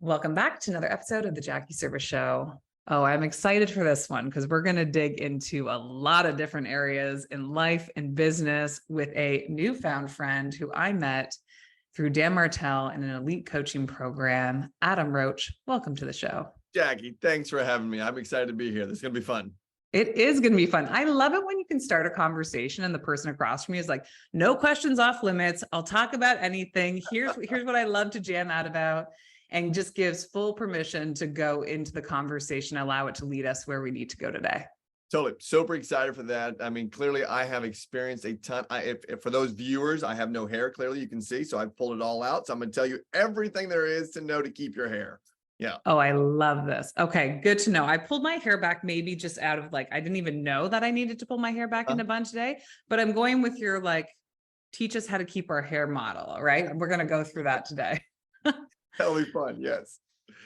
Welcome back to another episode of the Jackie Service Show. Oh, I'm excited for this one because we're going to dig into a lot of different areas in life and business with a newfound friend who I met through Dan Martell in an elite coaching program. Adam Roach, welcome to the show. Jackie, thanks for having me. I'm excited to be here. This is going to be fun. It is going to be fun. I love it when you can start a conversation and the person across from you is like, no questions off limits. I'll talk about anything. Here's what I love to jam out about. And just gives full permission to go into the conversation, allow it to lead us where we need to go today. Totally. Super excited for that. I mean, clearly I have experienced a ton. If for those viewers, I have no hair, clearly you can see. So I've pulled it all out. So I'm going to tell you everything there is to know to keep your hair. Yeah. Oh, I love this. Okay, good to know. I pulled my hair back maybe just out of I didn't even know that I needed to pull my hair back in a bunch today, but I'm going with your teach us how to keep our hair model, right? We're going to go through that today. That'll be fun. Yes.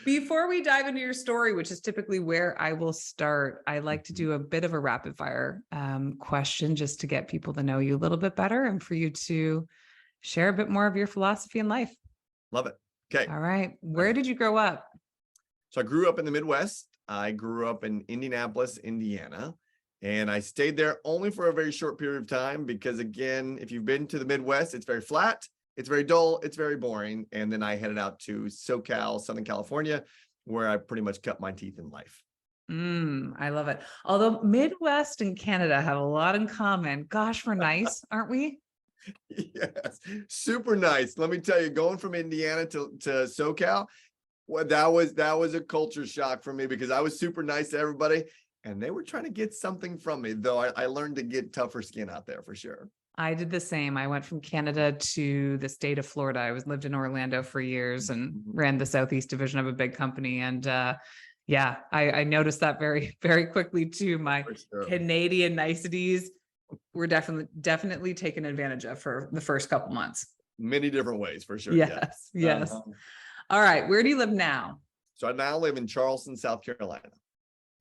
Before we dive into your story, which is typically where I will start, I like to do a bit of a rapid fire question just to get people to know you a little bit better and for you to share a bit more of your philosophy in life. Love it. Okay. All right. Where did you grow up? So I grew up in the Midwest. I grew up in Indianapolis, Indiana, and I stayed there only for a very short period of time because, again, if you've been to the Midwest, it's very flat. It's very dull. It's very boring. And then I headed out to SoCal, Southern California, where I pretty much cut my teeth in life. I love it. Although Midwest and Canada have a lot in common. Gosh, we're nice, aren't we? Yes, super nice. Let me tell you, going from Indiana to SoCal, well, that was a culture shock for me because I was super nice to everybody, and they were trying to get something from me. Though I learned to get tougher skin out there for sure. I did the same. I went from Canada to the state of Florida. I lived in Orlando for years and ran the Southeast division of a big company. And I noticed that very, very quickly too. My Canadian niceties were definitely taken advantage of for the first couple months. Many different ways for sure. Yes. All right. Where do you live now? So I now live in Charleston, South Carolina.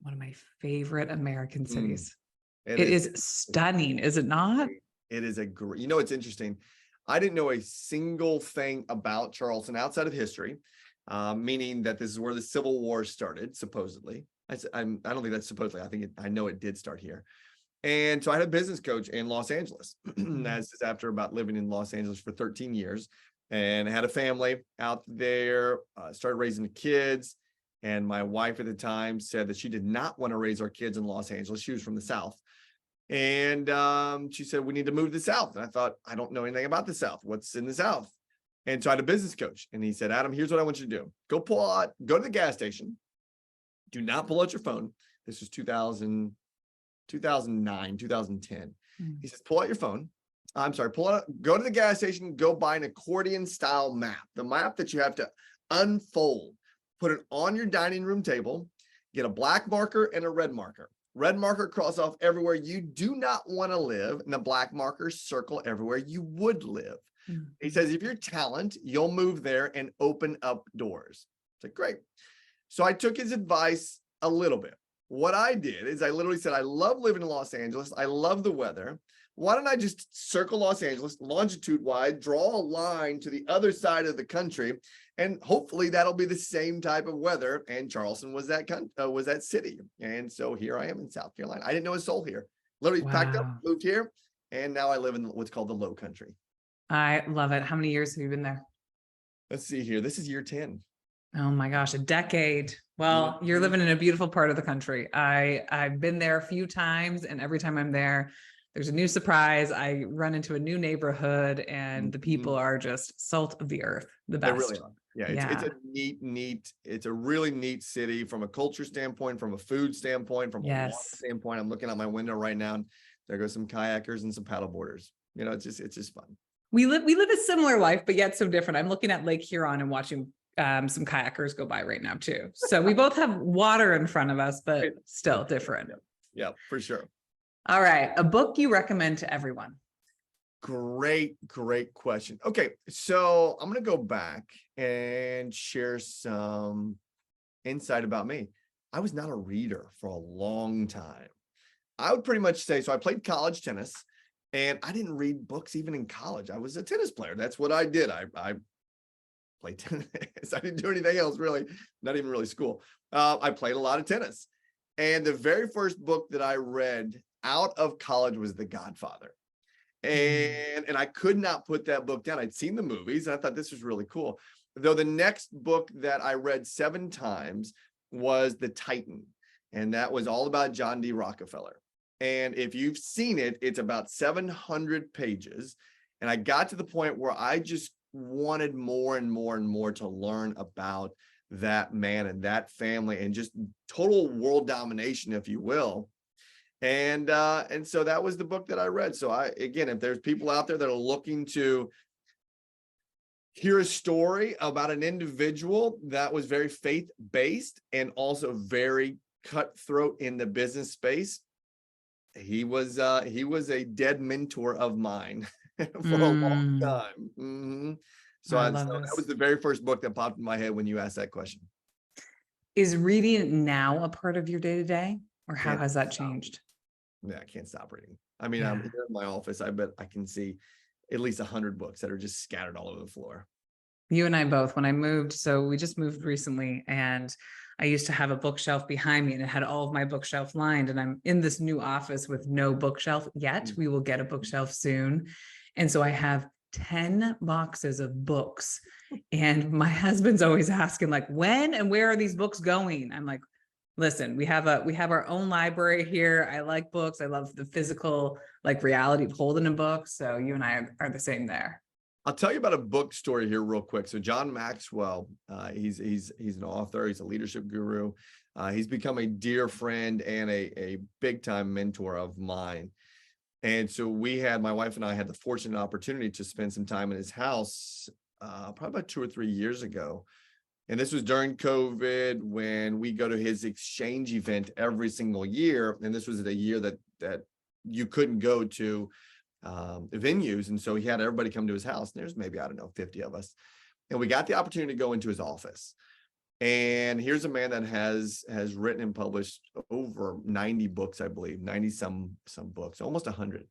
One of my favorite American cities. It is stunning, is it not? It is it's interesting. I didn't know a single thing about Charleston outside of history, meaning that this is where the Civil War started, supposedly. I don't think that's supposedly. I know it did start here. And so I had a business coach in Los Angeles. That's just after about living in Los Angeles for 13 years. And I had a family out there, started raising the kids. And my wife at the time said that she did not want to raise our kids in Los Angeles. She was from the South. And she said, we need to move to the South. And I thought, I don't know anything about the South. What's in the South? And so I had a business coach. And he said, Adam, here's what I want you to do. Go to the gas station. Do not pull out your phone. This was 2009, 2010. He says, pull out your phone. Go to the gas station, go buy an accordion style map, the map that you have to unfold, put it on your dining room table, get a black marker and a red marker. Red marker cross off everywhere you do not want to live, and the black marker circle everywhere you would live. He says, if you're talent, you'll move there and open up doors. It's like, great. So I took his advice a little bit. What I did is I literally said, I love living in Los Angeles. I love the weather. Why don't I just circle Los Angeles longitude-wide, draw a line to the other side of the country, and hopefully that'll be the same type of weather. And Charleston was that city. And so here I am in South Carolina. I didn't know a soul here. Literally packed up, moved here, and now I live in what's called the Low Country. I love it. How many years have you been there? Let's see here. This is year 10. Oh my gosh, a decade. Well, you're living in a beautiful part of the country. I've been there a few times, and every time I'm there, there's a new surprise. I run into a new neighborhood, and the people are just salt of the earth, the best. They really are. Yeah, it's a really neat city from a culture standpoint, from a food standpoint, from a water standpoint. I'm looking out my window right now, and there goes some kayakers and some paddle boarders. It's just fun. We live a similar life, but yet so different. I'm looking at Lake Huron and watching some kayakers go by right now too. So we both have water in front of us, but still different. Yeah, for sure. All right. A book you recommend to everyone? Great question. Okay. So I'm going to go back and share some insight about me. I was not a reader for a long time. I would pretty much say, so I played college tennis, and I didn't read books even in college. I was a tennis player. That's what I did. I played tennis. I didn't do anything else really, not even really school. I played a lot of tennis. And the very first book that I read out of college was The Godfather. And I could not put that book down. I'd seen the movies, and I thought this was really cool. Though the next book that I read 7 times was The Titan, and that was all about John D. Rockefeller. And if you've seen it, it's about 700 pages. And I got to the point where I just wanted more and more and more to learn about that man and that family and just total world domination, if you will. And so that was the book that I read. So again, if there's people out there that are looking to hear a story about an individual that was very faith-based and also very cutthroat in the business space, he was a dead mentor of mine for a long time. So that was the very first book that popped in my head when you asked that question. Is reading now a part of your day-to-day, or how has that changed? Yeah, I can't stop reading. I mean, I'm here in my office. I bet I can see at least 100 books that are just scattered all over the floor. You and I both, when I moved, so we just moved recently, and I used to have a bookshelf behind me, and it had all of my bookshelf lined, and I'm in this new office with no bookshelf yet. We will get a bookshelf soon. And so I have 10 boxes of books, and my husband's always asking, like, when and where are these books going? I'm like, listen, we have our own library here. I like books. I love the physical, like, reality of holding a book. So you and I are the same there. I'll tell you about a book story here real quick. So John Maxwell, he's an author. He's a leadership guru. He's become a dear friend and a big time mentor of mine. And so my wife and I had the fortunate opportunity to spend some time in his house, probably about 2 or 3 years ago. And this was during COVID, when we go to his exchange event every single year. And this was the year that you couldn't go to venues. And so he had everybody come to his house. And there's maybe, I don't know, 50 of us. And we got the opportunity to go into his office. And here's a man that has written and published over 90 books, I believe, 90 some books, almost 100.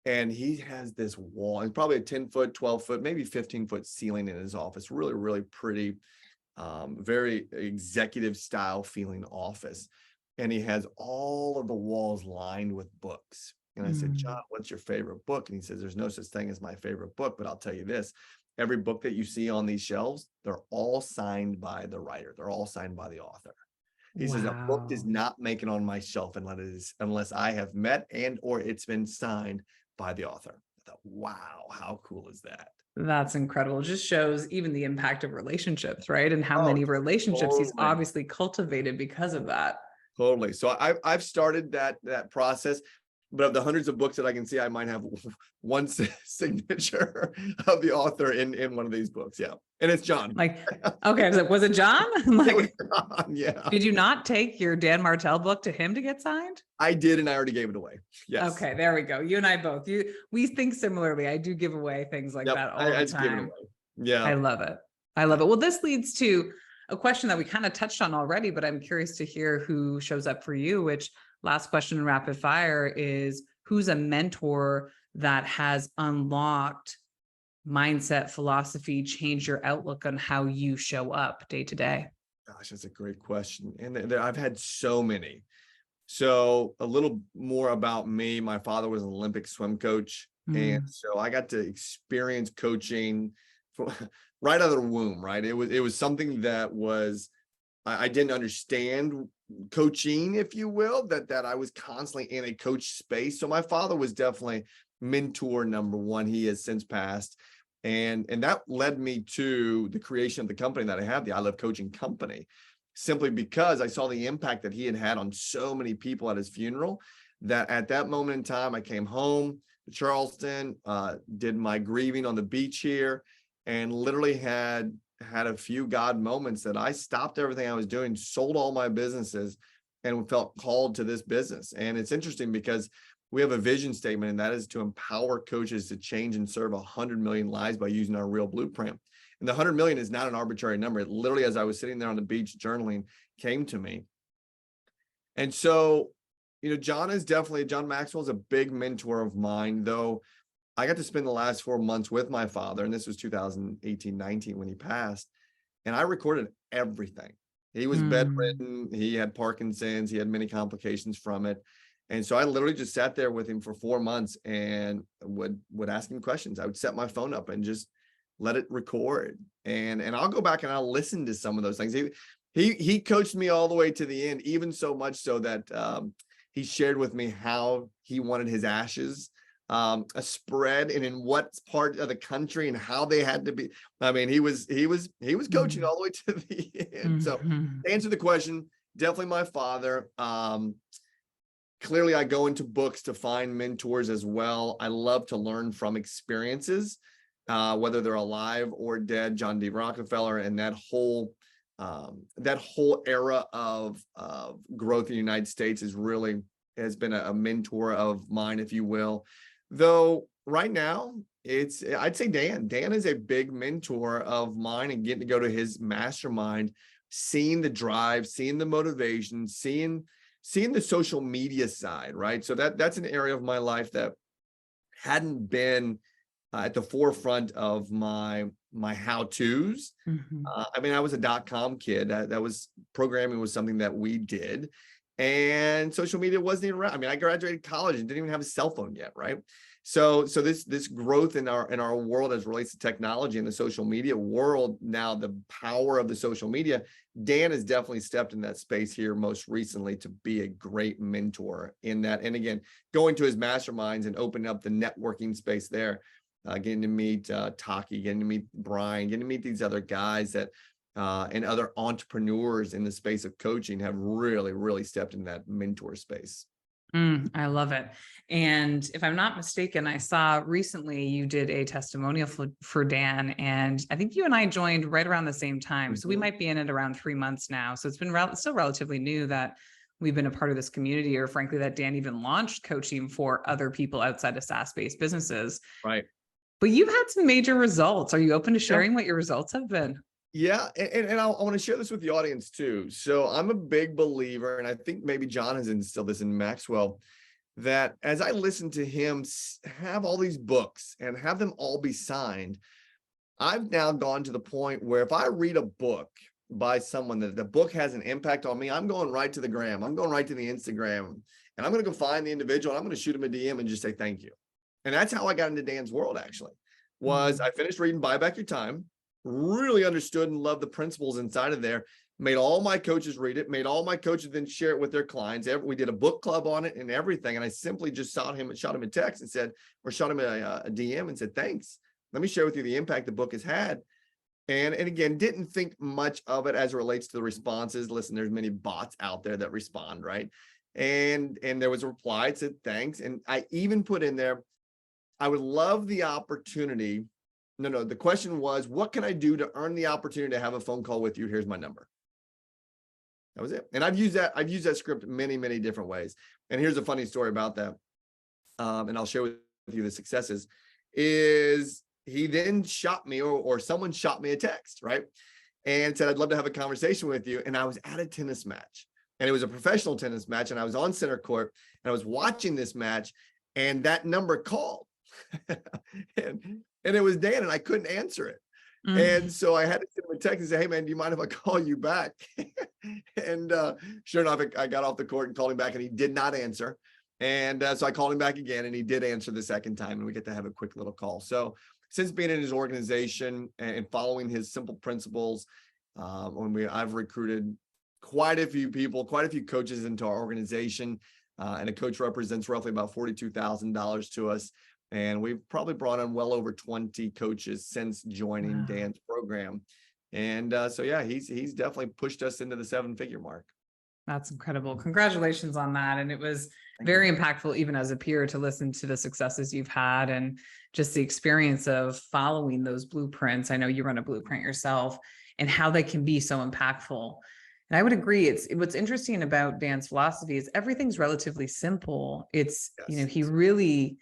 And he has this wall, and probably a 10-foot, 12-foot, maybe 15-foot ceiling in his office. Really, really pretty, very executive style feeling office. And he has all of the walls lined with books. And I said, John, what's your favorite book? And he says, there's no such thing as my favorite book, but I'll tell you this. Every book that you see on these shelves, they're all signed by the writer. They're all signed by the author. He says, a book does not make it on my shelf unless I have met and or it's been signed by the author. I thought, wow, how cool is that? That's incredible. It just shows even the impact of relationships, right? And how many relationships he's obviously cultivated because of that. Totally. So I've started that process. But of the hundreds of books that I can see, I might have one signature of the author in one of these books. Yeah. And it's John. Like, okay. Was it John? Like, it was John, yeah. Did you not take your Dan Martell book to him to get signed? I did, and I already gave it away. Yes. Okay, there we go. You and I both. We think similarly. I do give away things like that all the time. Yeah. I love it. I love it. Well, this leads to a question that we kind of touched on already, but I'm curious to hear who shows up for you, which last question in rapid fire is, who's a mentor that has unlocked mindset, philosophy, changed your outlook on how you show up day to day? Gosh, that's a great question. And I've had so many. So a little more about me. My father was an Olympic swim coach. And so I got to experience coaching right out of the womb, right? It was something that I didn't understand coaching, if you will, that I was constantly in a coach space. So my father was definitely mentor number one. He has since passed. And that led me to the creation of the company that I have, the I Love Coaching company, simply because I saw the impact that he had on so many people at his funeral, that at that moment in time, I came home to Charleston, did my grieving on the beach here, and literally had a few God moments that I stopped everything I was doing, sold all my businesses, and felt called to this business. And it's interesting because we have a vision statement, and that is to empower coaches to change and serve 100 million lives by using our real blueprint. And the 100 million is not an arbitrary number. It literally, as I was sitting there on the beach journaling, came to me. And so, John Maxwell is a big mentor of mine, though I got to spend the last 4 months with my father, and this was 2018, 19 when he passed, and I recorded everything. He was Mm. bedridden. He had Parkinson's. He had many complications from it. And so I literally just sat there with him for 4 months and would ask him questions. I would set my phone up and just let it record. And I'll go back and I'll listen to some of those things. He coached me all the way to the end, even so much so that he shared with me how he wanted his ashes spread and in what part of the country and how they had to be. I mean, he was coaching Mm. all the way to the end. So Mhm. to answer the question, definitely my father. Clearly I go into books to find mentors as well. I love to learn from experiences, whether they're alive or dead. John D. Rockefeller and that whole era of growth in the United States has been a mentor of mine, if you will. Though right now I'd say Dan is a big mentor of mine, and getting to go to his mastermind, seeing the drive, seeing the motivation, seeing the social media side, right? So that's an area of my life that hadn't been at the forefront of my how-tos. Mhm. I mean, I was a .com kid. That was programming was something that we did, and social media wasn't even around. I mean, I graduated college and didn't even have a cell phone yet, right? So this growth in our world as relates to technology and the social media world, now the power of the social media, Dan has definitely stepped in that space here most recently to be a great mentor in that. And again, going to his masterminds and opening up the networking space there, getting to meet Taki, getting to meet Brian, getting to meet these other guys that and other entrepreneurs in the space of coaching have really stepped in that mentor space. I love it. And if I'm not mistaken, I saw recently you did a testimonial for Dan, and I think you and I joined right around the same time. So we Mhm. might be in it around 3 months now. So it's been still relatively new that we've been a part of this community, or frankly, that Dan even launched coaching for other people outside of SaaS-based businesses. Right. But you've had some major results. Are you open to Yeah. sharing what your results have been? Yeah, and I want to share this with the audience too. So I'm a big believer, and I think maybe John has instilled this in Maxwell, that as I listen to him have all these books and have them all be signed, I've now gone to the point where if I read a book by someone that the book has an impact on me, I'm going right to the gram. I'm going right to the Instagram, and I'm going to go find the individual. And I'm going to shoot him a DM and just say thank you. And that's how I got into Dan's world, actually, was I finished reading Buy Back Your Time, really understood and loved the principles inside of there, made all my coaches read it, made all my coaches then share it with their clients. We did a book club on it and everything. And I simply just shot him a text and said, or shot him a DM and said, thanks. Let me share with you the impact the book has had. And again, didn't think much of it as it relates to the responses. Listen, there's many bots out there that respond, right? And there was a reply, it said, thanks. And I even put in there, I would love the opportunity. No, the question was, what can I do to earn the opportunity to have a phone call with you? Here's my number. That was it. And I've used that script many different ways. And here's a funny story about that. And I'll share with you the successes, is he then shot me or someone shot me a text, right? And said, I'd love to have a conversation with you. And I was at a tennis match, and it was a professional tennis match. And I was on center court and I was watching this match, and that number called and it was Dan, and I couldn't answer it. And so I had to send him a text and say, hey man, do you mind if I call you back? And sure enough, I got off the court and called him back, and he did not answer. And so I called him back again, and he did answer the second time, and we get to have a quick little call. So since being in his organization and following his simple principles, I've recruited quite a few people, quite a few coaches into our organization, and a coach represents roughly about $42,000 to us. And we've probably brought on well over 20 coaches since joining Wow. Dan's program. And so, yeah, he's definitely pushed us into the 7-figure mark. That's incredible. Congratulations on that. And it was Thank very you. impactful, even as a peer, to listen to the successes you've had and just the experience of following those blueprints. I know you run a blueprint yourself, and how they can be so impactful. And I would agree. What's interesting about Dan's philosophy is everything's relatively simple. Yes. He really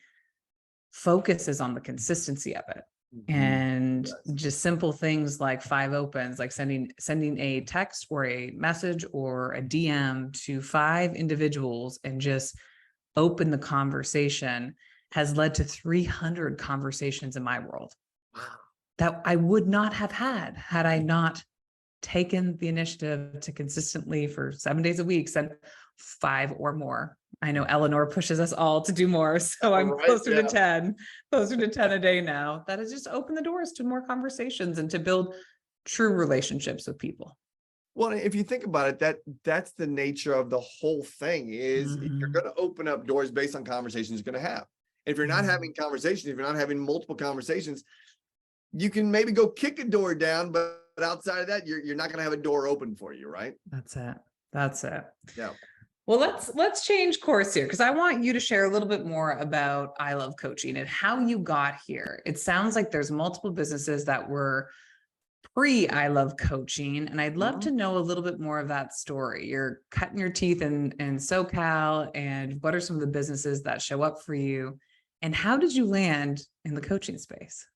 focuses on the consistency of it. Mhm. And Yes. just simple things like 5 opens, like sending a text or a message or a DM to 5 individuals and just open the conversation. has led to 300 conversations in my world Wow. that I would not have had I not taken the initiative to consistently for 7 days a week send 5 or more. I know Eleanor pushes us all to do more, so I'm Right, closer to yeah. 10, closer to 10 a day now. That has just opened the doors to more conversations and to build true relationships with people. Well, if you think about it, that's the nature of the whole thing is you're Mhm. going to open up doors based on conversations you're going to have. If you're not Mhm. having conversations, if you're not having multiple conversations, you can maybe go kick a door down, but outside of that, you're not going to have a door open for you, right? That's it. That's it. Yeah. Well, let's change course here because I want you to share a little bit more about I Love Coaching and how you got here. It sounds like there's multiple businesses that were pre I Love Coaching, and I'd love Mhm. to know a little bit more of that story. You're cutting your teeth in SoCal, and what are some of the businesses that show up for you, and how did you land in the coaching space?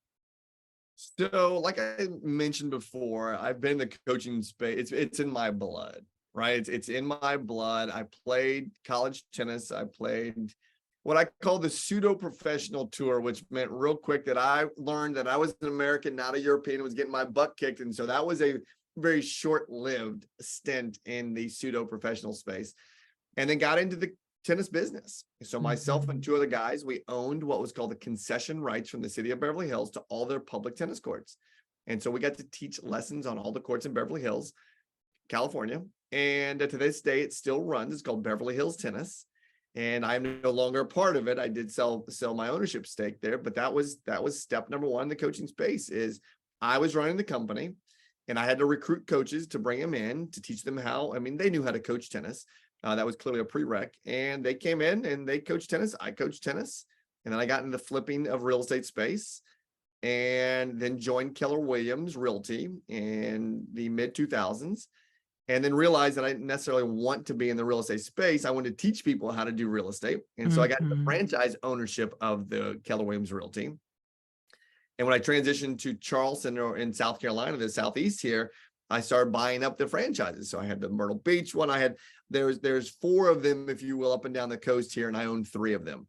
So, like I mentioned before, I've been in the coaching space. It's in my blood, right? It's in my blood. I played college tennis. I played what I call the pseudo professional tour, which meant real quick that I learned that I was an American, not a European, and was getting my butt kicked. And so that was a very short-lived stint in the pseudo professional space, and then got into the tennis business. So myself and 2 other guys, we owned what was called the concession rights from the city of Beverly Hills to all their public tennis courts. And so we got to teach lessons on all the courts in Beverly Hills, California. And to this day, it still runs. It's called Beverly Hills Tennis. And I'm no longer a part of it. I did sell my ownership stake there, but that was step number 1 in the coaching space. Is I was running the company and I had to recruit coaches to bring them in to teach them how. I mean, they knew how to coach tennis. That was clearly a prereq, and they came in and they coached tennis. I coached tennis, and then I got into the flipping of real estate space, and then joined Keller Williams Realty in the mid 2000s, and then realized that I didn't necessarily want to be in the real estate space. I wanted to teach people how to do real estate, and so I got the franchise ownership of the Keller Williams Realty. And when I transitioned to Charleston or in South Carolina, the Southeast here, I started buying up the franchises. So I had the Myrtle Beach one. There's 4 of them, if you will, up and down the coast here, and I own 3 of them.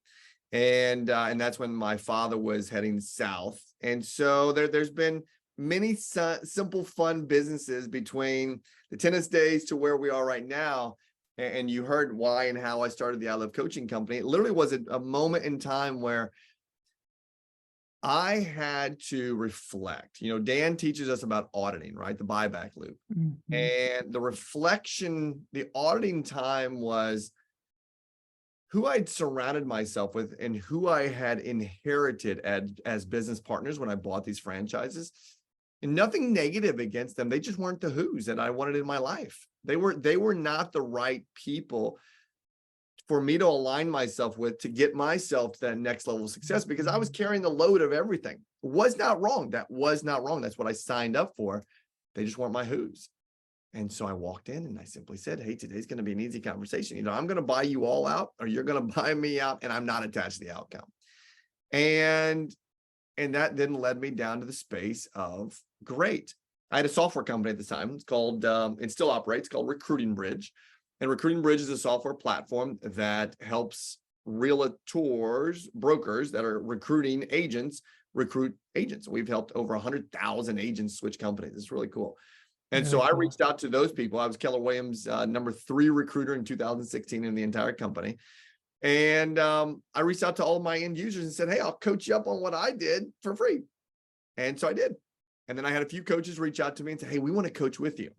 And that's when my father was heading south. And so there's been many simple, fun businesses between the tennis days to where we are right now. And you heard why and how I started the I Love Coaching company. It literally was a moment in time where I had to reflect. Dan teaches us about auditing, right? The buyback loop. And the reflection, the auditing time was who I'd surrounded myself with and who I had inherited as business partners when I bought these franchises. And nothing negative against them. They just weren't the who's that I wanted in my life. They were not the right people for me to align myself with to get myself to that next level of success, because I was carrying the load of everything. It was not wrong. That was not wrong. That's what I signed up for. They just weren't my who's. And so I walked in and I simply said, hey, today's going to be an easy conversation. I'm going to buy you all out, or you're going to buy me out, and I'm not attached to the outcome. And that then led me down to the space of great. I had a software company at the time. It's called, it still operates, called Recruiting Bridge. And Recruiting Bridge is a software platform that helps realtors, brokers that are recruiting agents, recruit agents. We've helped over 100,000 agents switch companies. It's really cool. And so I reached out to those people. I was Keller Williams' number 3 recruiter in 2016 in the entire company. And I reached out to all of my end users and said, hey, I'll coach you up on what I did for free. And so I did. And then I had a few coaches reach out to me and say, hey, we want to coach with you.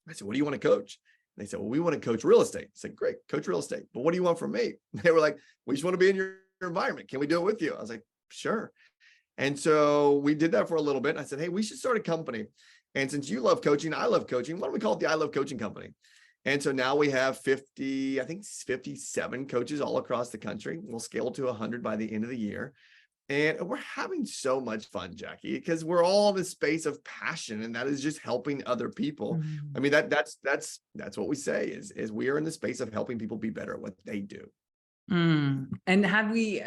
I said, what do you want to coach? They said, well, we want to coach real estate. I said, great, coach real estate. But what do you want from me? They were like, we just want to be in your environment. Can we do it with you? I was like, sure. And so we did that for a little bit. And I said, hey, we should start a company. And since you love coaching, I love coaching. Why don't we call it the I Love Coaching Company? And so now we have 57 coaches all across the country. We'll scale to 100 by the end of the year. And we're having so much fun, Jackie, because we're all in this space of passion, and that is just helping other people. I mean, that's what we say is we are in the space of helping people be better at what they do. And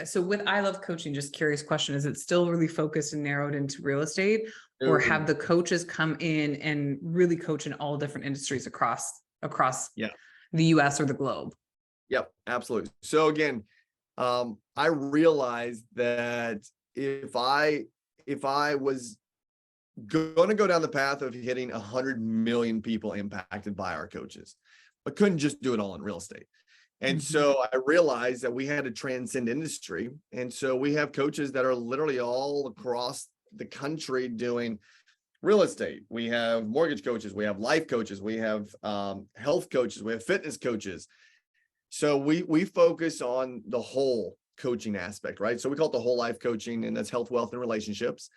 so with I Love Coaching, just curious question, is it still really focused and narrowed into real estate, or have the coaches come in and really coach in all different industries across Yeah. the US or the globe? Yep, absolutely. So again, I realized that if I was going to go down the path of hitting 100 million people impacted by our coaches, I couldn't just do it all in real estate. And so I realized that we had to transcend industry. And so we have coaches that are literally all across the country doing real estate. We have mortgage coaches, we have life coaches, we have health coaches, we have fitness coaches. So we focus on the whole coaching aspect, right? So we call it the whole life coaching, and that's health, wealth, and relationships.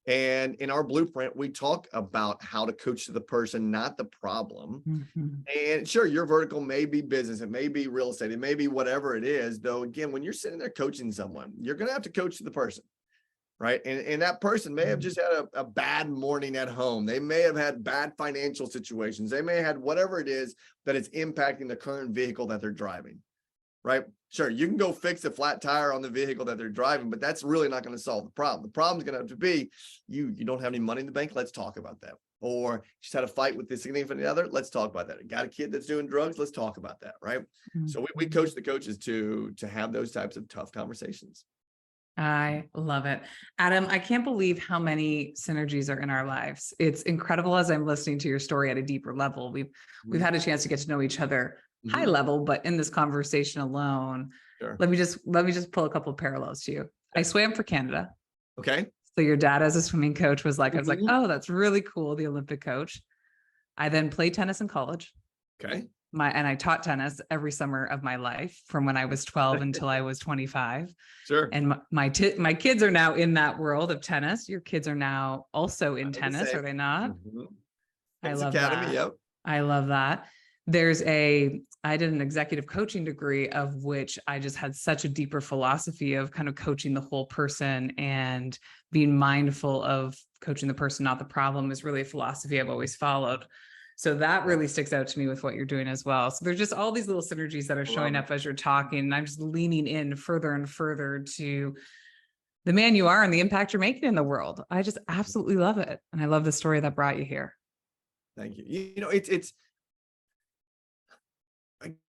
And in our blueprint, we talk about how to coach the person, not the problem. And sure, your vertical may be business, it may be real estate, it may be whatever it is. Though, again, when you're sitting there coaching someone, you're going to have to coach the person, right? And that person may have just had a bad morning at home. They may have had bad financial situations. They may have had whatever it is that is impacting the current vehicle that they're driving, right? Sure, you can go fix a flat tire on the vehicle that they're driving, but that's really not going to solve the problem. The problem is going to have to be you don't have any money in the bank. Let's talk about that. Or you just had a fight with the significant other. Let's talk about that. You got a kid that's doing drugs. Let's talk about that, right? So we coach the coaches to have those types of tough conversations. I love it. Adam, I can't believe how many synergies are in our lives. It's incredible as I'm listening to your story at a deeper level. We've had a chance to get to know each other high level, but in this conversation alone, let me just pull a couple of parallels to you. I swam for Canada. Okay. So your dad as a swimming coach was like, I was like, oh, that's really cool. The Olympic coach. I then played tennis in college. Okay. And I taught tennis every summer of my life from when I was 12 until I was 25. Sure. And my kids are now in that world of tennis. Your kids are now also in tennis, are they not? I love Academy, that. yep. I love that. I did an executive coaching degree, of which I just had such a deeper philosophy of kind of coaching the whole person and being mindful of coaching the person, not the problem, is really a philosophy I've always followed. So that really sticks out to me with what you're doing as well. So there's just all these little synergies that are showing up as you're talking. And I'm just leaning in further and further to the man you are and the impact you're making in the world. I just absolutely love it. And I love the story that brought you here. Thank you. You know, it's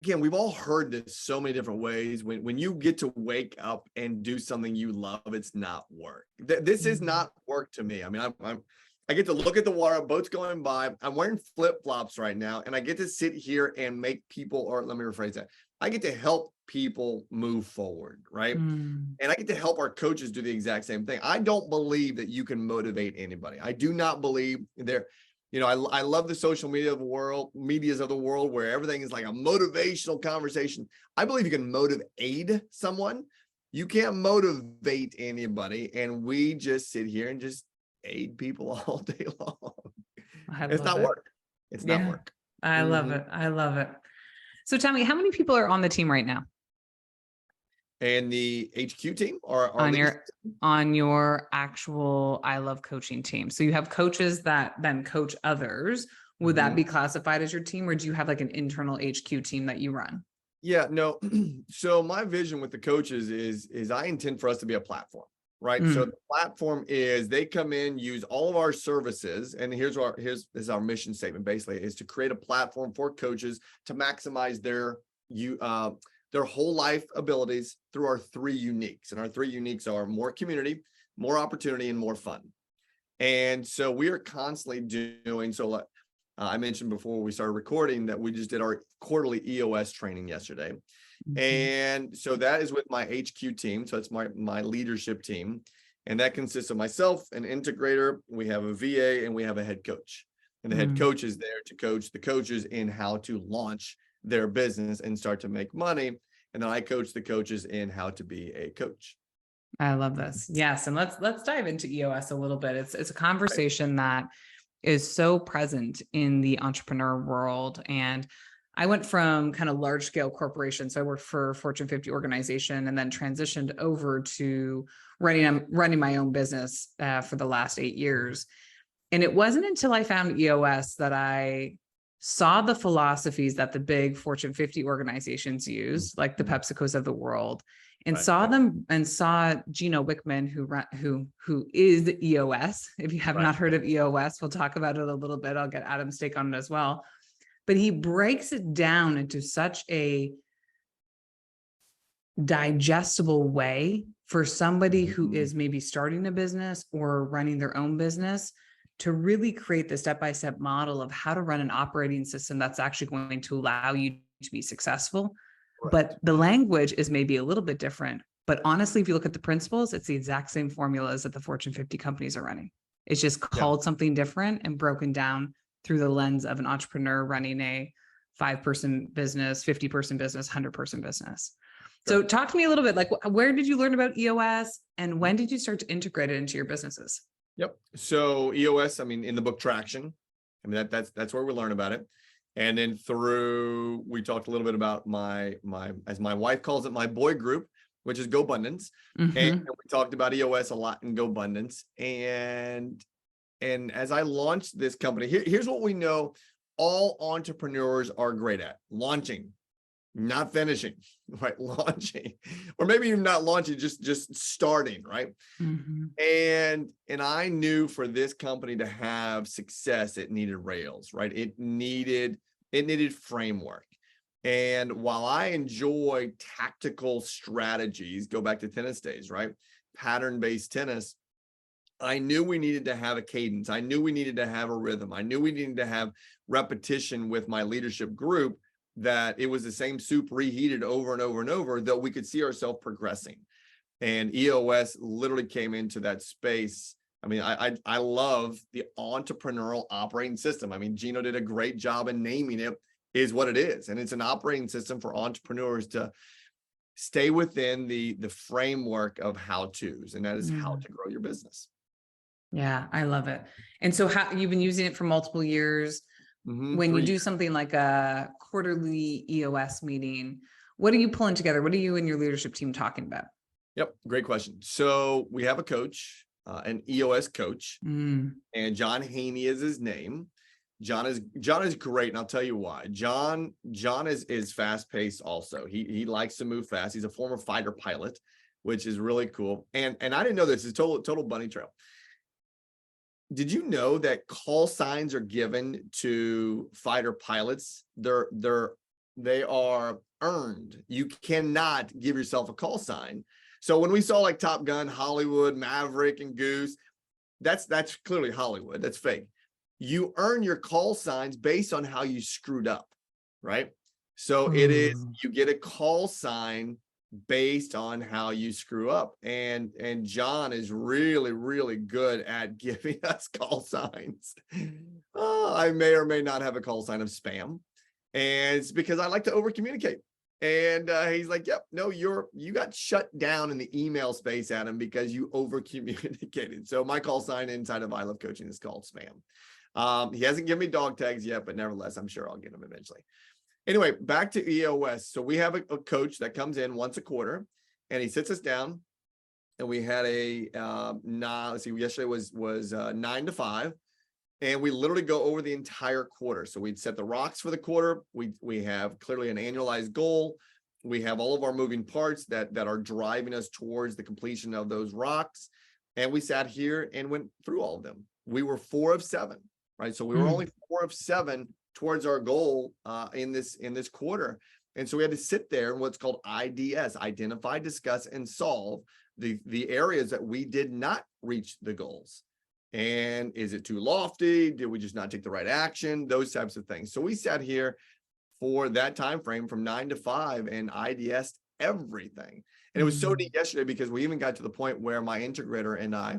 again, we've all heard this so many different ways. When you get to wake up and do something you love, it's not work. This is not work to me. I mean, I get to look at the water, boats going by. I'm wearing flip-flops right now, and I get to sit here and make people, or let me rephrase that. I get to help people move forward, right? And I get to help our coaches do the exact same thing. I don't believe that you can motivate anybody. I do not believe there. You know, I love the social medias of the world where everything is like a motivational conversation. I believe you can motivate someone. You can't motivate anybody. And we just sit here and just aid people all day long. It's not work. It's not work. I love it. I love it. So tell me, how many people are on the team right now? And the HQ team or on your actual I Love Coaching team. So you have coaches that then coach others. Would that be classified as your team, or do you have like an internal HQ team that you run? Yeah, no. So my vision with the coaches is I intend for us to be a platform, right? So the platform is they come in, use all of our services, and this is our mission statement basically, is to create a platform for coaches to maximize their whole life abilities through our three uniques. And our three uniques are more community, more opportunity, and more fun. And so we are constantly doing, so I mentioned before we started recording that we just did our quarterly EOS training yesterday. And so that is with my HQ team. So it's my leadership team. And that consists of myself, an integrator, we have a VA, and we have a head coach. And the head coach is there to coach the coaches in how to launch their business and start to make money. And then I coach the coaches in how to be a coach. I love this. Yes. And let's dive into EOS a little bit. It's a conversation that is so present in the entrepreneur world. And I went from kind of large scale corporations. So I worked for a Fortune 50 organization and then transitioned over to running my own business for the last 8 years. And it wasn't until I found EOS that I saw the philosophies that the big Fortune 50 organizations use, like the PepsiCos of the world, and saw Gino Wickman, who is EOS. If you have not heard of EOS, we'll talk about it a little bit. I'll get Adam's take on it as well. But he breaks it down into such a digestible way for somebody who Mhm. is maybe starting a business or running their own business to really create the step-by-step model of how to run an operating system that's actually going to allow you to be successful. Correct. But the language is maybe a little bit different. But honestly, if you look at the principles, it's the exact same formulas that the Fortune 50 companies are running. It's just Yeah. called something different and broken down through the lens of an entrepreneur running a 5-person business, 50-person business, 100-person business. So Sure. talk to me a little bit, like where did you learn about EOS and when did you start to integrate it into your businesses? Yep. So EOS, I mean, in the book Traction, I mean, that's where we learn about it. And then we talked a little bit about my, as my wife calls it, my boy group, which is GoBundance. And Mm-hmm. we talked about EOS a lot in GoBundance. And as I launched this company, here's what we know all entrepreneurs are great at: launching, not finishing, right? Launching, or maybe even not launching, just starting, right? Mm-hmm. And I knew for this company to have success, it needed rails, right? It needed framework. And while I enjoy tactical strategies, go back to tennis days, right? Pattern-based tennis, I knew we needed to have a cadence. I knew we needed to have a rhythm. I knew we needed to have repetition with my leadership group, that it was the same soup reheated over and over and over, that we could see ourselves progressing. And EOS literally came into that space. I mean, I love the entrepreneurial operating system. I mean, Gino did a great job in naming it, is what it is. And it's an operating system for entrepreneurs to stay within the framework of how-tos, and that is how to grow your business. Yeah, I love it. And so how you've been using it for multiple years. When you 3 do years. something like a quarterly EOS meeting, what are you pulling together? What are you and your leadership team talking about? Yep, great question. So we have a coach, an EOS coach, Mm. and John Haney is his name. John is great, and I'll tell you why. John is fast paced. Also, he likes to move fast. He's a former fighter pilot, which is really cool. And I didn't know this. It's total bunny trail. Did you know that call signs are given to fighter pilots? They are earned. You cannot give yourself a call sign. So when we saw like Top Gun, Hollywood, Maverick, and Goose, that's clearly Hollywood. That's fake. You earn your call signs based on how you screwed up, right? So it is, you get a call sign based on how you screw up. And John is really, really good at giving us call signs. I may or may not have a call sign of spam. And it's because I like to over communicate. And he's like, yep, no, you got shut down in the email space, Adam, because you over communicated. So my call sign inside of I Love Coaching is called spam. He hasn't given me dog tags yet, but nevertheless, I'm sure I'll get them eventually. Anyway, back to EOS. So we have a coach that comes in once a quarter, and he sits us down, and we had yesterday was 9 to 5, and we literally go over the entire quarter. So we'd set the rocks for the quarter. We have clearly an annualized goal. We have all of our moving parts that are driving us towards the completion of those rocks. And we sat here and went through all of them. We were 4 of 7, right? So we were only 4 of 7 towards our goal in this quarter. And so we had to sit there in what's called IDS, identify, discuss, and solve the areas that we did not reach the goals. And is it too lofty? Did we just not take the right action? Those types of things. So we sat here for that time frame from 9 to 5 and IDS'd everything. And it was so neat yesterday because we even got to the point where my integrator and I,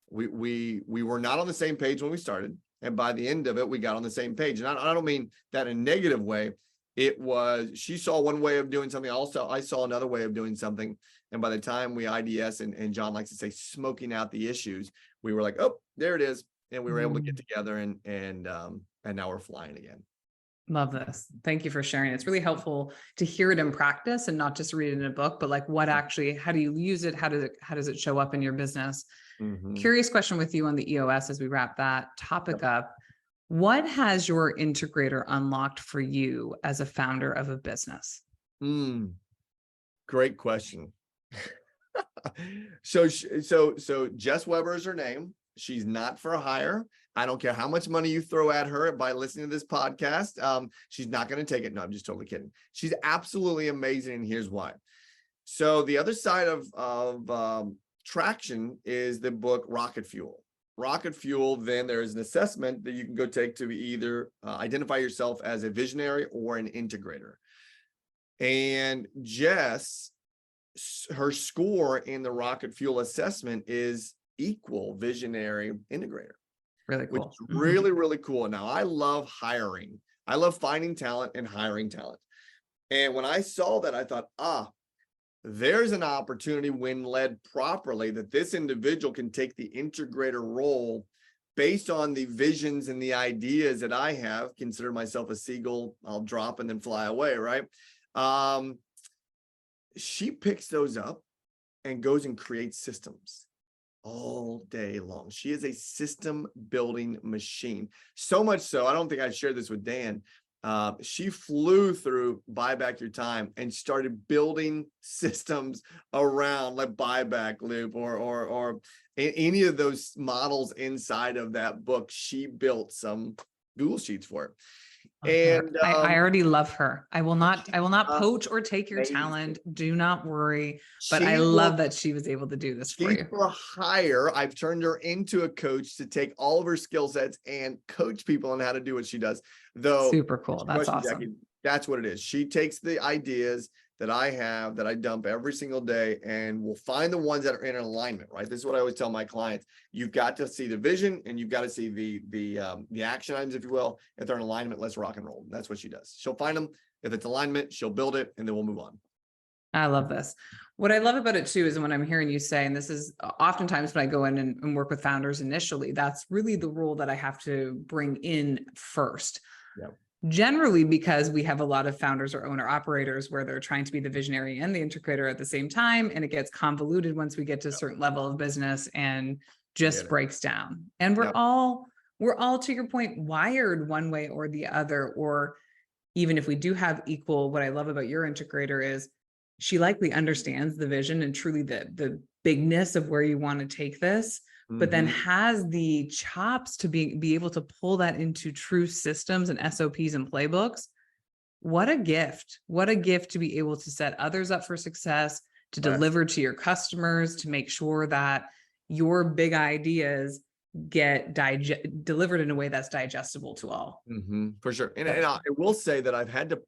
we were not on the same page when we started. And by the end of it, we got on the same page. And I don't mean that in a negative way. It was, she saw one way of doing something. Also, I saw another way of doing something. And by the time we IDS, and John likes to say, smoking out the issues, we were like, oh, there it is. And we were able to get together and now we're flying again. Love this. Thank you for sharing. It's really helpful to hear it in practice and not just read it in a book, but like what actually, how do you use it? How does it show up in your business? Curious question with you on the EOS as we wrap that topic up. What has your integrator unlocked for you as a founder of a business? Great question. So Jess Weber is her name. She's not for hire. I don't care how much money you throw at her by listening to this podcast. She's not going to take it. No, I'm just totally kidding. She's absolutely amazing. And here's why. So the other side of traction is the book Rocket Fuel. Rocket Fuel, then there's an assessment that you can go take to either identify yourself as a visionary or an integrator. And Jess, her score in the Rocket Fuel assessment is equal visionary integrator. Really Which cool. is really, really cool. Now, I love hiring. I love finding talent and hiring talent. And when I saw that, I thought, there's an opportunity when led properly that this individual can take the integrator role based on the visions and the ideas that I have. Consider myself a seagull. I'll drop and then fly away, right? She picks those up and goes and creates systems all day long. She is a system building machine. So much so, I don't think I shared this with Dan. She flew through Buy Back Your Time and started building systems around like buyback loop or any of those models inside of that book. She built some Google Sheets for it. And I already love her. I will not poach or take your amazing. talent. Do not worry. But She I will- love that she was able to do this for She's you. for hire. I've turned her into a coach to take all of her skill sets and coach people on how to do what she does. Though, Super cool. That's awesome. Jackie, that's what it is. She takes the ideas that I have that I dump every single day and we'll find the ones that are in alignment, right? This is what I always tell my clients. You've got to see the vision and you've got to see the action items, if you will. If they're in alignment, let's rock and roll. That's what she does. She'll find them. If it's alignment, she'll build it and then we'll move on. I love this. What I love about it too is when I'm hearing you say, and this is oftentimes when I go in and work with founders initially, that's really the role that I have to bring in first. Yep. Generally, because we have a lot of founders or owner operators where they're trying to be the visionary and the integrator at the same time, and it gets convoluted once we get to a certain level of business and just breaks down. And we're all, to your point, wired one way or the other. Or even if we do have equal, what I love about your integrator is she likely understands the vision and truly the bigness of where you want to take this, but then has the chops to be able to pull that into true systems and SOPs and playbooks. What a gift. What a gift to be able to set others up for success, to deliver to your customers, to make sure that your big ideas get delivered in a way that's digestible to all. For sure. And I will say that I've had to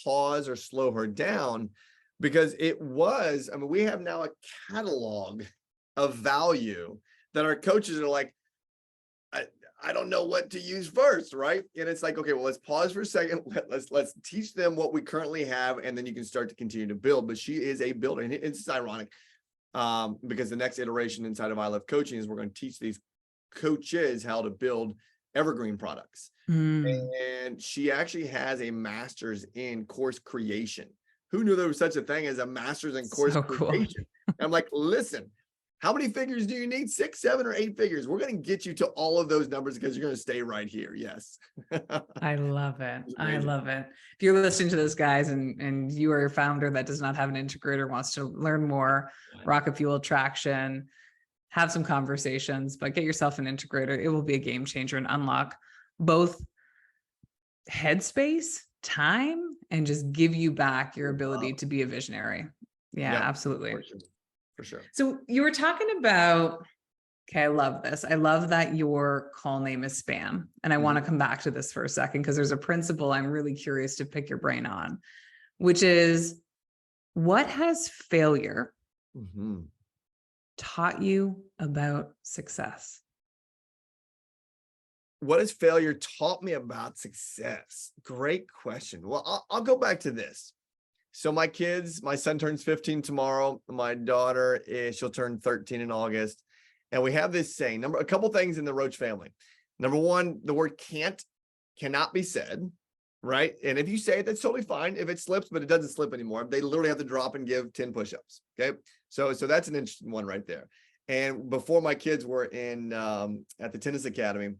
pause or slow her down because it was, I mean, we have now a catalog of value that our coaches are like, I don't know what to use first, right? And it's like, okay, well, let's pause for a second. Let's teach them what we currently have, and then you can start to continue to build. But she is a builder, and it's ironic because the next iteration inside of I Love Coaching is we're going to teach these coaches how to build evergreen products. And she actually has a master's in course creation. Who knew there was such a thing as a master's in course creation? I'm like, listen, how many figures do you need? 6, 7, or 8 figures. We're going to get you to all of those numbers because you're going to stay right here. Yes. I love it. I love it. If you're listening to this, guys, and you are a founder that does not have an integrator, wants to learn more, Rocket Fuel traction, have some conversations, but get yourself an integrator. It will be a game changer and unlock both headspace, time, and just give you back your ability to be a visionary. Yeah, absolutely. For sure. So you were talking about, okay, I love this. I love that your call name is spam. And I want to come back to this for a second because there's a principle I'm really curious to pick your brain on, which is what has failure taught you about success? What has failure taught me about success? Great question. Well, I'll go back to this. So my kids, my son turns 15 tomorrow. My daughter she'll turn 13 in August. And we have this saying, a couple things in the Roach family. Number one, the word cannot be said, right? And if you say it, that's totally fine. If it slips, but it doesn't slip anymore, they literally have to drop and give 10 push-ups. Okay. So that's an interesting one right there. And before my kids were in at the tennis academy,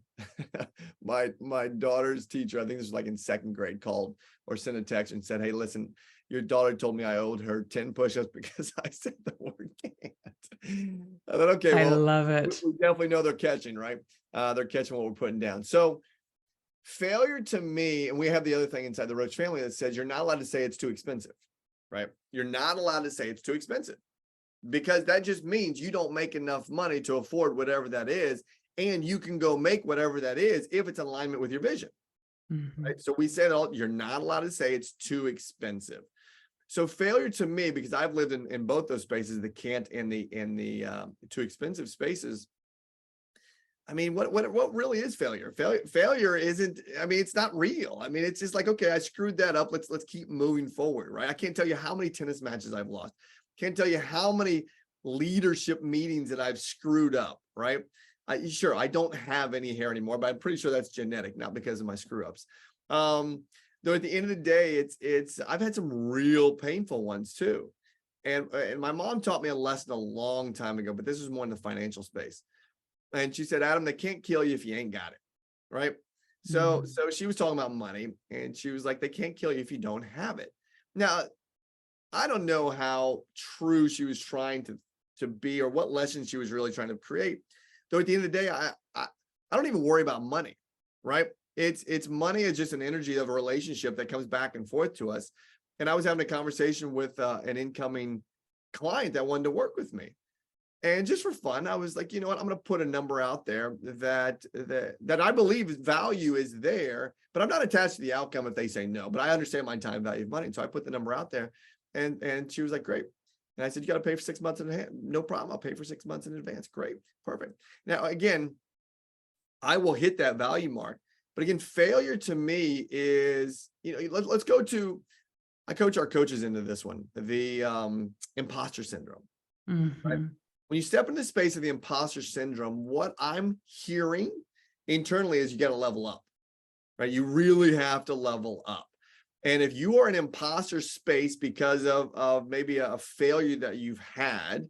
my daughter's teacher, I think this was like in 2nd grade, called or sent a text and said, "Hey, listen, your daughter told me I owed her 10 push-ups because I said the word can't." I thought, okay, well, I love it. We definitely know they're catching, right? They're catching what we're putting down. So failure to me, and we have the other thing inside the Roach family that says you're not allowed to say it's too expensive. right? You're not allowed to say it's too expensive, because that just means you don't make enough money to afford whatever that is. And you can go make whatever that is if it's in alignment with your vision, right? So we said, you're not allowed to say it's too expensive. So failure to me, because I've lived in both those spaces, the can't and the too expensive spaces. I mean, what really is failure? Failure isn't, I mean, it's not real. I mean, it's just like, okay, I screwed that up. Let's keep moving forward, right? I can't tell you how many tennis matches I've lost. Can't tell you how many leadership meetings that I've screwed up, right? Sure, I don't have any hair anymore, but I'm pretty sure that's genetic, not because of my screw ups. Though at the end of the day, I've had some real painful ones too. And my mom taught me a lesson a long time ago, but this was more in the financial space. And she said, Adam, they can't kill you if you ain't got it, right? So she was talking about money, and she was like, they can't kill you if you don't have it. Now, I don't know how true she was trying to be, or what lesson she was really trying to create. Though at the end of the day, I don't even worry about money, right? It's money is just an energy of a relationship that comes back and forth to us. And I was having a conversation with an incoming client that wanted to work with me. And just for fun, I was like, you know what, I'm going to put a number out there that I believe value is there, but I'm not attached to the outcome if they say no. But I understand my time value of money. And so I put the number out there, and she was like, great. And I said, you got to pay for 6 months in advance. No problem. I'll pay for 6 months in advance. Great. Perfect. Now, again, I will hit that value mark. But again, failure to me is, let's go to, I coach our coaches into this one, the imposter syndrome. Right? When you step into the space of the imposter syndrome, what I'm hearing internally is you got to level up, right? You really have to level up. And if you are in imposter space because of maybe a failure that you've had,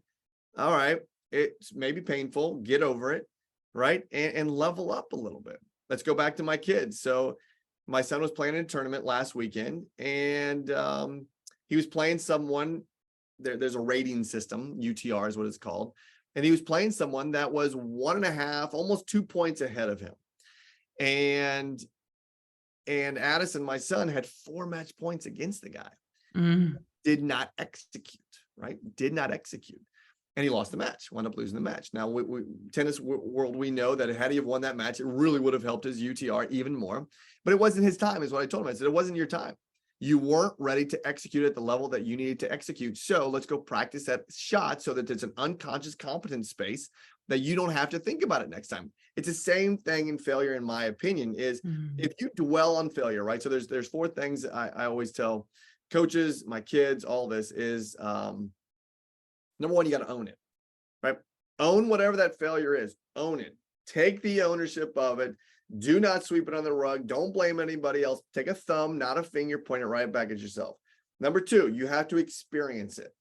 all right, it's maybe painful, get over it, right? And level up a little bit. Let's go back to my kids. So my son was playing in a tournament last weekend, and he was playing someone. There's a rating system, UTR is what it's called. And he was playing someone that was 1.5, almost 2 points ahead of him. And Addison, my son, had 4 match points against the guy. Did not execute, right? Did not execute. And he lost the match, wound up losing the match. Now, tennis world, we know that had he have won that match, it really would have helped his UTR even more. But it wasn't his time, is what I told him. I said, it wasn't your time. You weren't ready to execute at the level that you needed to execute. So let's go practice that shot so that it's an unconscious competence space that you don't have to think about it next time. It's the same thing in failure, in my opinion, is if you dwell on failure, right? So there's 4 things I always tell coaches, my kids, all this is, number one, you got to own it, right? Own whatever that failure is, own it. Take the ownership of it. Do not sweep it on the rug. Don't blame anybody else. Take a thumb, not a finger, point it right back at yourself. Number 2, you have to experience it,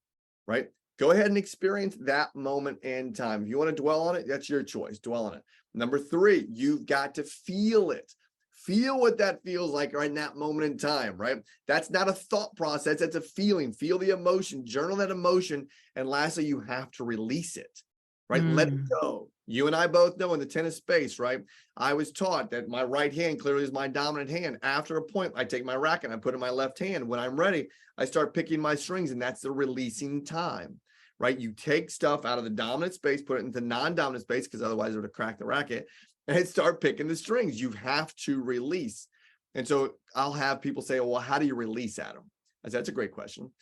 right? Go ahead and experience that moment in time. If you want to dwell on it, that's your choice. Dwell on it. Number 3, you've got to feel it. Feel what that feels like right in that moment in time, right? That's not a thought process. That's a feeling. Feel the emotion, journal that emotion. And lastly, you have to release it, right? Let it go. You and I both know in the tennis space, right? I was taught that my right hand clearly is my dominant hand. After a point, I take my racket and I put it in my left hand. When I'm ready, I start picking my strings, and that's the releasing time, right? You take stuff out of the dominant space, put it into non-dominant space, because otherwise it would have cracked the racket, and start picking the strings. You have to release. And so I'll have people say, well, how do you release, Adam? I said, that's a great question.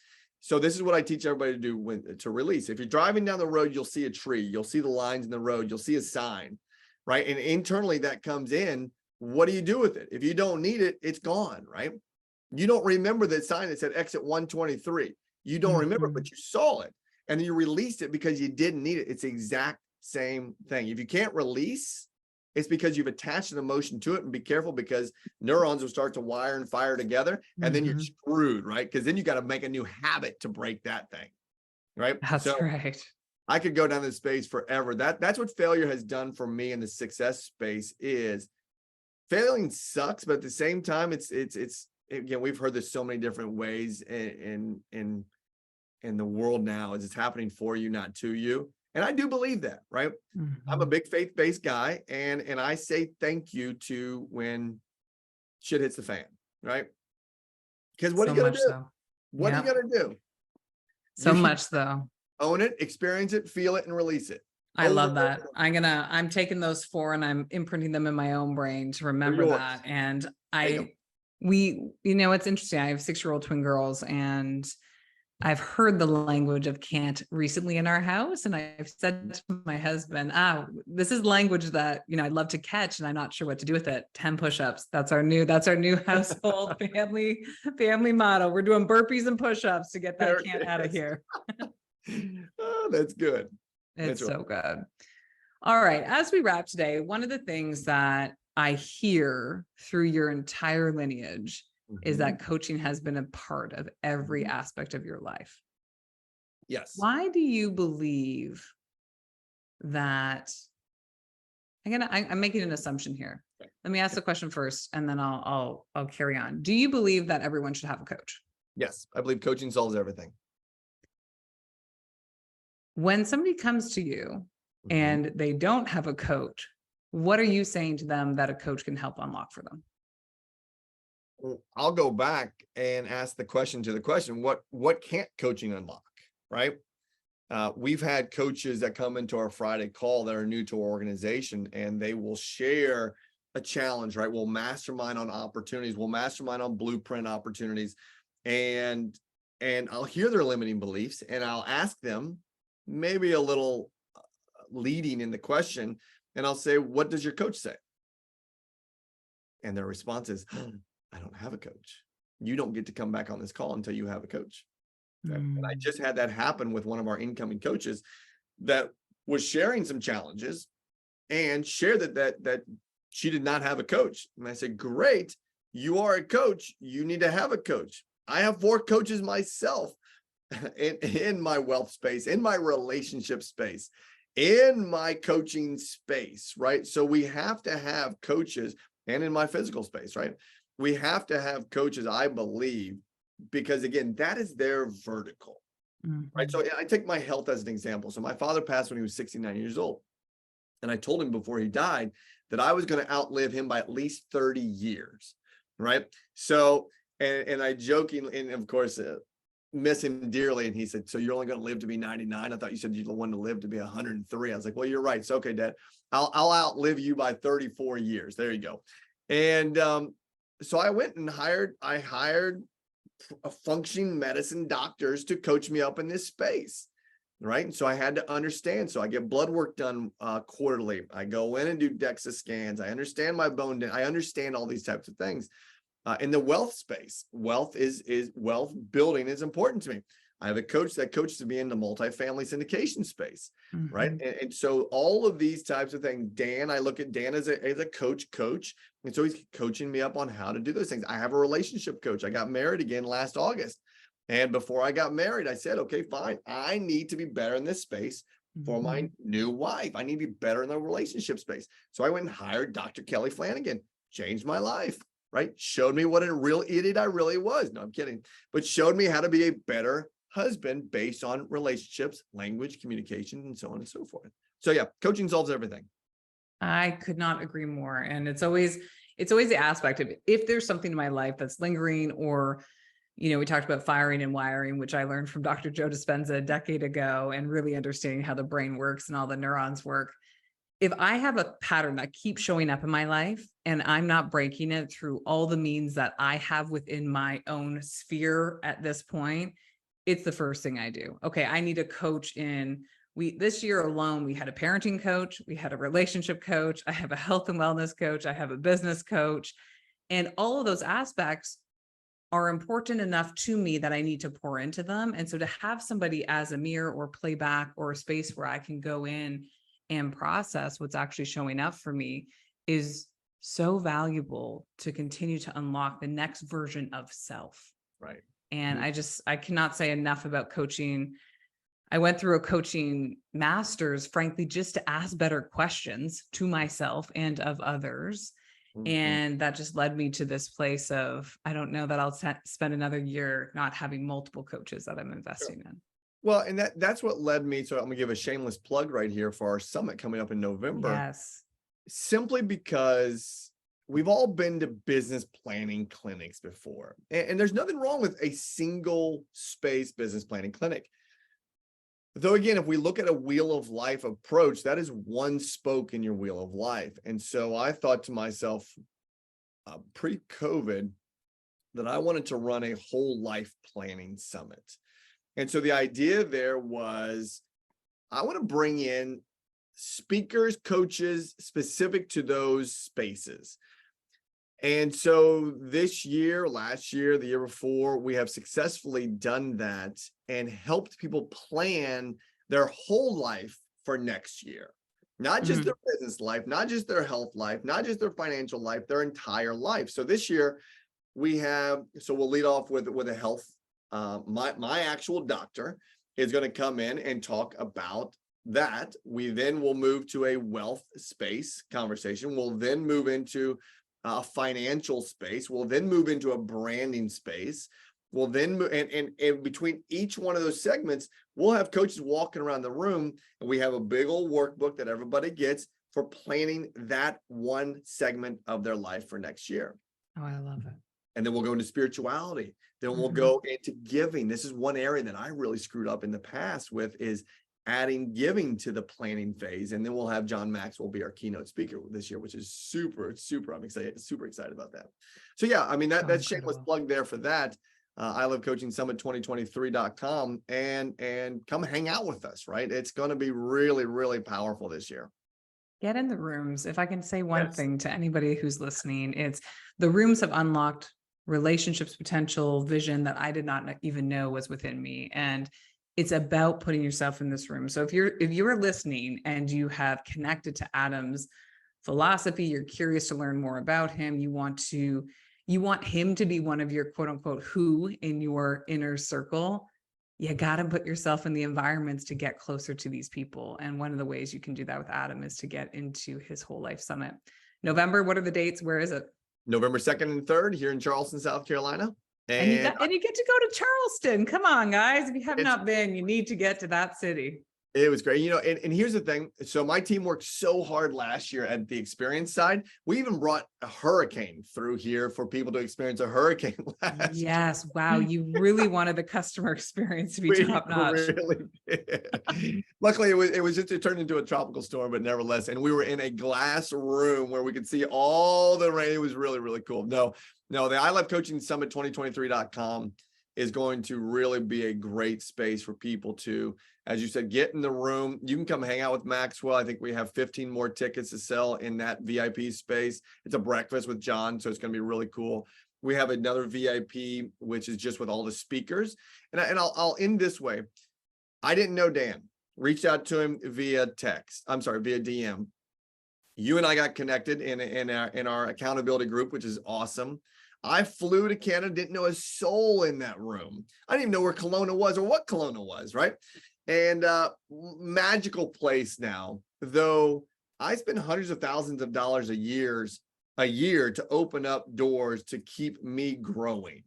So this is what I teach everybody to do to release. If you're driving down the road, you'll see a tree, you'll see the lines in the road, you'll see a sign, right? And internally that comes in. What do you do with it? If you don't need it, it's gone, right? You don't remember that sign that said exit 123. You don't remember, but you saw it, and then you released it because you didn't need it. It's the exact same thing. If you can't release, it's because you've attached an emotion to it. And be careful, because neurons will start to wire and fire together, and then you're screwed, right? Because then you got to make a new habit to break that thing, right? That's right. I could go down this space forever. That's what failure has done for me in the success space. Is failing sucks, but at the same time, it's again, we've heard this so many different ways in the world now. Is it's happening for you, not to you. And I do believe that, right? I'm a big faith-based guy, and I say thank you to when shit hits the fan, right? Because what are you gonna do? What are you gonna do? So much though. Own it, experience it, feel it, and release it. I love that. I'm taking those 4 and I'm imprinting them in my own brain to remember that. And it's interesting. I have 6-year-old twin girls, and I've heard the language of can't recently in our house. And I've said to my husband, this is language that, I'd love to catch, and I'm not sure what to do with it. 10 push-ups. That's our new household family motto. We're doing burpees and push-ups to get that can't out of here. Oh, that's good. It's so good. All right. As we wrap today, one of the things that I hear through your entire lineage is that coaching has been a part of every aspect of your life. Yes. Why do you believe that? I'm making an assumption here. Okay. Let me ask the question first, and then I'll carry on. Do you believe that everyone should have a coach? Yes, I believe coaching solves everything. When somebody comes to you and they don't have a coach, what are you saying to them that a coach can help unlock for them? I'll go back and ask the question, what can't coaching unlock, right? We've had coaches that come into our Friday call that are new to our organization, and they will share a challenge, right? We'll mastermind on opportunities. We'll mastermind on blueprint opportunities. And I'll hear their limiting beliefs, and I'll ask them maybe a little leading in the question, and I'll say, what does your coach say? And their response is, I don't have a coach. You don't get to come back on this call until you have a coach. And I just had that happen with one of our incoming coaches that was sharing some challenges and shared that she did not have a coach. And I said, great, you are a coach. You need to have a coach. I have 4 coaches myself in my wealth space, in my relationship space, in my coaching space, right? So we have to have coaches, and in my physical space, right? We have to have coaches, I believe, because again, that is their vertical, right? So I take my health as an example. So my father passed when he was 69 years old. And I told him before he died that I was going to outlive him by at least 30 years, right? So, and I jokingly, and of course, miss him dearly. And he said, so you're only going to live to be 99? I thought you said you wanted to live to be 103. I was like, well, you're right. It's okay, Dad. I'll outlive you by 34 years. There you go. And so I went and hired functioning medicine doctors to coach me up in this space, right? And so I had to understand. So I get blood work done quarterly. I go in and do DEXA scans. I understand my bone. I understand all these types of things. In the wealth space, wealth building is important to me. I have a coach that coaches me in the multifamily syndication space, right? And so all of these types of things, I look at Dan as a coach. And so he's coaching me up on how to do those things. I have a relationship coach. I got married again last August. And before I got married, I said, okay, fine. I need to be better in this space for my new wife. I need to be better in the relationship space. So I went and hired Dr. Kelly Flanagan, changed my life, right? Showed me what a real idiot I really was. No, I'm kidding. But showed me how to be a better husband based on relationships, language, communication, and so on and so forth. So yeah, coaching solves everything. I could not agree more. And it's always the aspect of if there's something in my life that's lingering, or, we talked about firing and wiring, which I learned from Dr. Joe Dispenza a decade ago, and really understanding how the brain works and all the neurons work. If I have a pattern that keeps showing up in my life and I'm not breaking it through all the means that I have within my own sphere at this point, it's the first thing I do. Okay, I need a coach this year alone, we had a parenting coach, we had a relationship coach, I have a health and wellness coach, I have a business coach, and all of those aspects are important enough to me that I need to pour into them. And so to have somebody as a mirror or playback or a space where I can go in and process what's actually showing up for me is so valuable to continue to unlock the next version of self. Right. And I cannot say enough about coaching. I went through a coaching master's, frankly, just to ask better questions to myself and of others. And that just led me to this place of, I don't know that I'll spend another year not having multiple coaches that I'm investing in. Well, and that's what led me. So I'm gonna give a shameless plug right here for our summit coming up in November. Yes. Simply because we've all been to business planning clinics before, and there's nothing wrong with a single space business planning clinic. Though again, if we look at a wheel of life approach, that is one spoke in your wheel of life. And so I thought to myself, pre-COVID, that I wanted to run a whole life planning summit. And so the idea there was, I want to bring in speakers, coaches specific to those spaces. And so this year, last year, the year before, we have successfully done that and helped people plan their whole life for next year. Not just their business life, not just their health life, not just their financial life, their entire life. So this year we have, so we'll lead off with a health. My actual doctor is going to come in and talk about that. We then will move to a wealth space conversation. We'll then move into a financial space. We'll then move into a branding space. We'll then and between each one of those segments, we'll have coaches walking around the room, and we have a big old workbook that everybody gets for planning that one segment of their life for next year. Oh, I love it. And then we'll go into spirituality. Then we'll go into giving. This is one area that I really screwed up in the past with, is adding giving to the planning phase. And then we'll have John Maxwell be our keynote speaker this year, which is super, I'm excited, super excited about that. So yeah, I mean, that's shameless plug there for that. I Love Coaching Summit 2023.com, and come hang out with us, right? It's going to be really, really powerful this year. Get in the rooms. If I can say one thing to anybody who's listening, it's the rooms have unlocked relationships, potential, vision that I did not even know was within me. And it's about putting yourself in this room. So if you're listening and you have connected to Adam's philosophy, you're curious to learn more about him, you want him to be one of your quote unquote who in your inner circle, you got to put yourself in the environments to get closer to these people. And one of the ways you can do that with Adam is to get into his whole life summit. November, what are the dates? Where is it? November 2nd and 3rd here in Charleston, South Carolina. And you get to go to Charleston. Come on, guys. If you have not been, you need to get to that city. It was great. And here's the thing. So my team worked so hard last year at the experience side. We even brought a hurricane through here for people to experience a hurricane last year. Yes. Wow. You really wanted the customer experience to be top notch. Really did. Luckily, it turned into a tropical storm, but nevertheless. And we were in a glass room where we could see all the rain. It was really, really cool. No, the I Love Coaching Summit 2023.com is going to really be a great space for people to, as you said, get in the room. You can come hang out with Maxwell. I think we have 15 more tickets to sell in that VIP space. It's a breakfast with John, so it's going to be really cool. We have another VIP, which is just with all the speakers. And I'll end this way. I didn't know Dan. Reached out to him via DM. You and I got connected in our accountability group, which is awesome. I flew to Canada, didn't know a soul in that room. I didn't even know where Kelowna was or what Kelowna was, right? And magical place now, though I spend hundreds of thousands of dollars a year to open up doors to keep me growing.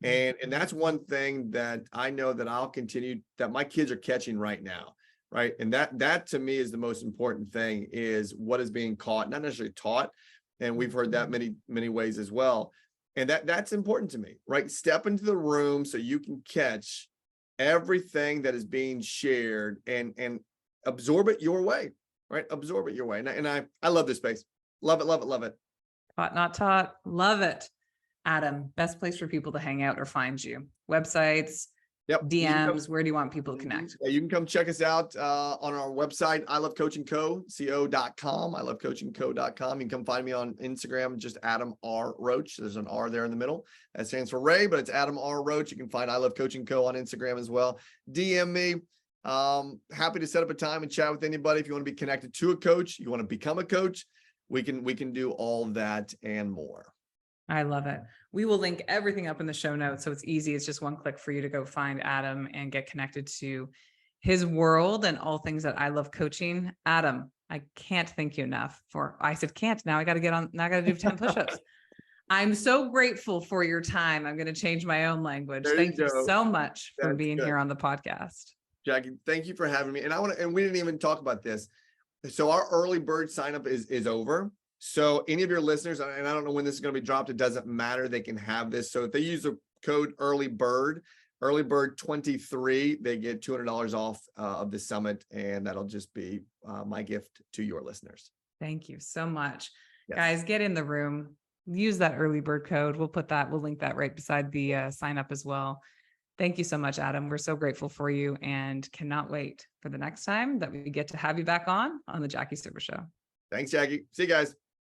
And that's one thing that I know that I'll continue, that my kids are catching right now, right? And that to me is the most important thing, is what is being caught, not necessarily taught. And we've heard that many ways as well. And that's important to me, right? Step into the room so you can catch everything that is being shared and absorb it your way, right? Absorb it your way. And I love this space. Love it, love it, love it. Taught, not taught. Love it. Adam, best place for people to hang out or find you? Websites, DMs, where do you want people to connect? You can come check us out on our website, ilovecoachingco.com, ilovecoachingco.com. You can come find me on Instagram, just Adam R. Roach. There's an R there in the middle. That stands for Ray, but it's Adam R. Roach. You can find I Love Coaching Co. on Instagram as well. DM me. Happy to set up a time and chat with anybody. If you want to be connected to a coach, you want to become a coach, we can do all that and more. I love it. We will link everything up in the show notes, so it's easy. It's just one click for you to go find Adam and get connected to his world and all things that I Love Coaching. Adam, I can't thank you enough for, I said can't, now I got to get on, now I got to do 10 push-ups. I'm so grateful for your time. I'm going to change my own language. Thank you so much for being here on the podcast. Jackie, thank you for having me. And we didn't even talk about this. So our early bird sign up is over. So any of your listeners, and I don't know when this is going to be dropped, it doesn't matter. They can have this. So if they use the code early bird, Early bird 23, they get $200 off of the summit, and that'll just be my gift to your listeners. Thank you so much. Yes. Guys, get in the room. Use that early bird code. We'll link that right beside the sign up as well. Thank you so much, Adam. We're so grateful for you and cannot wait for the next time that we get to have you back on the Jackie Silver Show. Thanks, Jackie. See you guys.